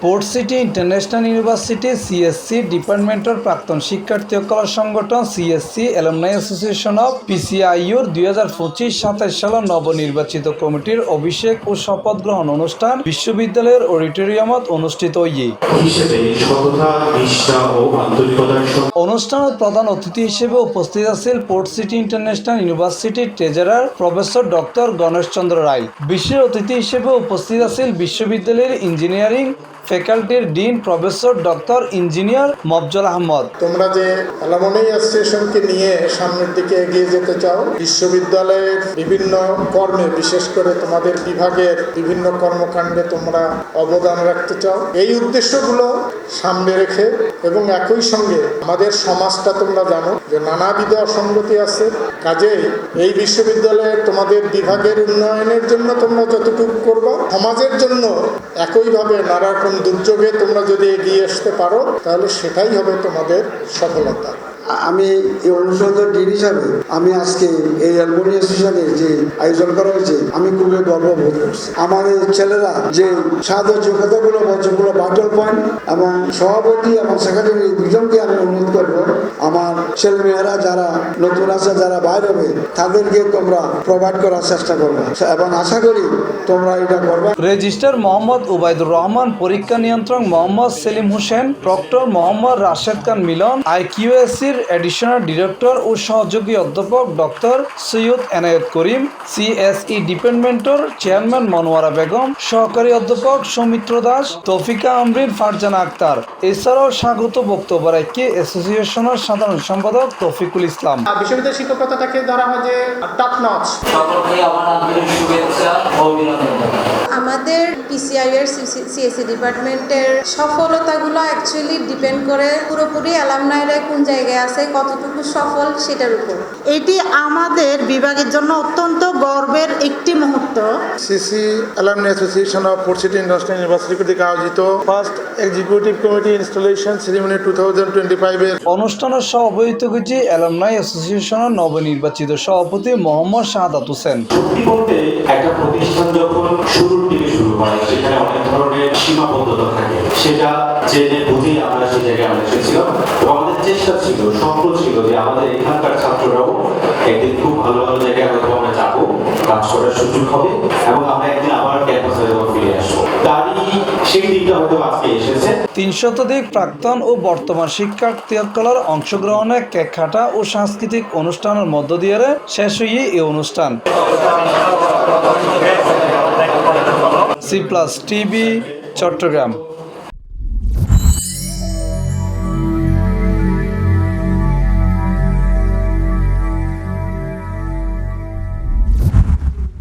Port city international university CSC ডিপার্টমেন্টের প্রাক্তন শিক্ষার্থী কলা সংগঠন সিএসসি অ্যালুমনাই অ্যাসোসিয়েশন অব পিসিআইউর 2025-27 সালের নবনির্বাচিত কমিটির অভিষেক ও শপথ গ্রহণ অনুষ্ঠান বিশ্ববিদ্যালয়ের অডিটোরিয়ামত অনুষ্ঠিত হয়ে অনুষ্ঠানের প্রধান অতিথি হিসেবে উপস্থিত আছেন পোর্ট সিটি ইন্টারন্যাশনাল ইউনিভার্সিটির treasurer professor doctor Ganesh Chandra Roy. বিশেষ অতিথি হিসেবে উপস্থিত আছেন বিশ্ববিদ্যালয়ের ইঞ্জিনিয়ারিং ফ্যাকাল্টির dean professor doctor engineer Mofazzal Ahmed. তোমরা যে অ্যালুমনাই অ্যাসোসিয়েশনকে নিয়ে সামনের দিকে এগিয়ে যেতে চাও, বিশ্ববিদ্যালয়ের বিভিন্ন কর্মে, বিশেষ করে তোমাদের বিভাগের বিভিন্ন কর্মকাণ্ডে তোমরা অবদান রাখতে চাও, এই উদ্দেশ্যগুলো সামনে রেখে এবং একই সঙ্গে আমাদের সমাজটা তোমরা জানো যে নানাবিধ অসঙ্গতি আছে, কাজেই এই বিশ্ববিদ্যালয়ে তোমাদের বিভাগের উন্নয়নের জন্য তোমরা যতটুকু করবা, সমাজের জন্য একইভাবে নানা রকম দুর্যোগে তোমরা যদি এগিয়ে আসতে পারো তাহলে সেটাই হবে তোমাদের সফলতা। আমি এই অনুষ্ঠানের ডিন হিসাবে আমি আজকে এই অ্যালুমনাই অ্যাসোসিয়েশনের যে আয়োজন করা হয়েছে আমি খুবই গর্ববোধ করছি। আমার এই ছেলেরা যে সাদর যে কথাগুলো যেগুলো বাটল পয়েন্ট এবং সভাপতি এবং সেক্রেটারি দুজনকে আমি অনুরোধ করব, আমার ছেলেমেয়েরা যারা নতুন আছে, যারা বাইরে হবে, তাদেরকে তোমরা প্রোভাইড করার চেষ্টা করবে এবং আশা করি তোমরা এটা করবে। রেজিস্ট্রার মোহাম্মদ উবাইদুর রহমান, পরীক্ষা নিয়ন্ত্রক মোহাম্মদ সেলিম হোসেন, প্রক্টর মোহাম্মদ রাশেদ খান মিলন, আইকিউএসসির এডিশনাল ডিরেক্টর ও সহযোগী অধ্যাপক ডক্টর সৈয়দ এনায়েত করিম, সিএসই ডিপার্টমেন্টের চেয়ারম্যান মনোয়ারা বেগম, সহকারী অধ্যাপক সৌমিত্র দাস, তৌফিকা আমরিন, ফারজানা আক্তার। এছাড়াও স্বাগত বক্তব্য রাখে অ্যাসোসিয়েশনের সাধারণ সম্পাদক তৌফিকুল ইসলাম। বিশ্ববিদ্যালয় শিক্ষকতাটাকে ধরা হয় যে টপ নচ। আমাদের পিসিআইয়ের সিএসসি ডিপার্টমেন্টের সফলতাগুলো অ্যাকচুয়ালি ডিপেন্ড করে পুরোপুরি অ্যালামনাইরা কোন জায়গায় আছে, কতটুকু সফল সেটার উপর। এটি আমাদের বিভাগের জন্য অত্যন্ত গর্বের একটি মুহূর্ত। CC alumni association of port city international university কর্তৃক আয়োজিত first executive committee installation ceremony 2025 অনুষ্ঠানের সভাপতিত্ব করেছে অ্যালুমনাই অ্যাসোসিয়েশনের নবনির্বাচিত সভাপতি মোহাম্মদ শাহাদাত হোসেন। সত্যি বলতে একটা প্রতিষ্ঠান যখন শুরুর দিকে শুরু হয় সেখানে অনেক ধরনের সীমাবদ্ধতা থাকে, সেটা জেনে বুঝেই আমরা সেই জায়গায় আমরা এসেছিলাম এবং আমাদের চেষ্টা ছিল, স্বপ্ন ছিল যে আমাদের এখানকার ছাত্ররাও একদিন খুব ভালো ভালো জায়গায় হয়তো আমরা যাবো, কাজ করার সুযোগ হবে এবং আমরা একদিন আবার ক্যাম্পাসে ফিরে আসবো। তারই সেই দিনটা হয়তো আজকে এসেছে। 300 শতাধিক প্রাক্তন ও বর্তমান শিক্ষার্থীসকলের অংশগ্রহণে কেক কাটা ও সাংস্কৃতিক অনুষ্ঠানের মধ্য দিয়ে শেষ হয়ে এই অনুষ্ঠান। C+ TV Chittagong.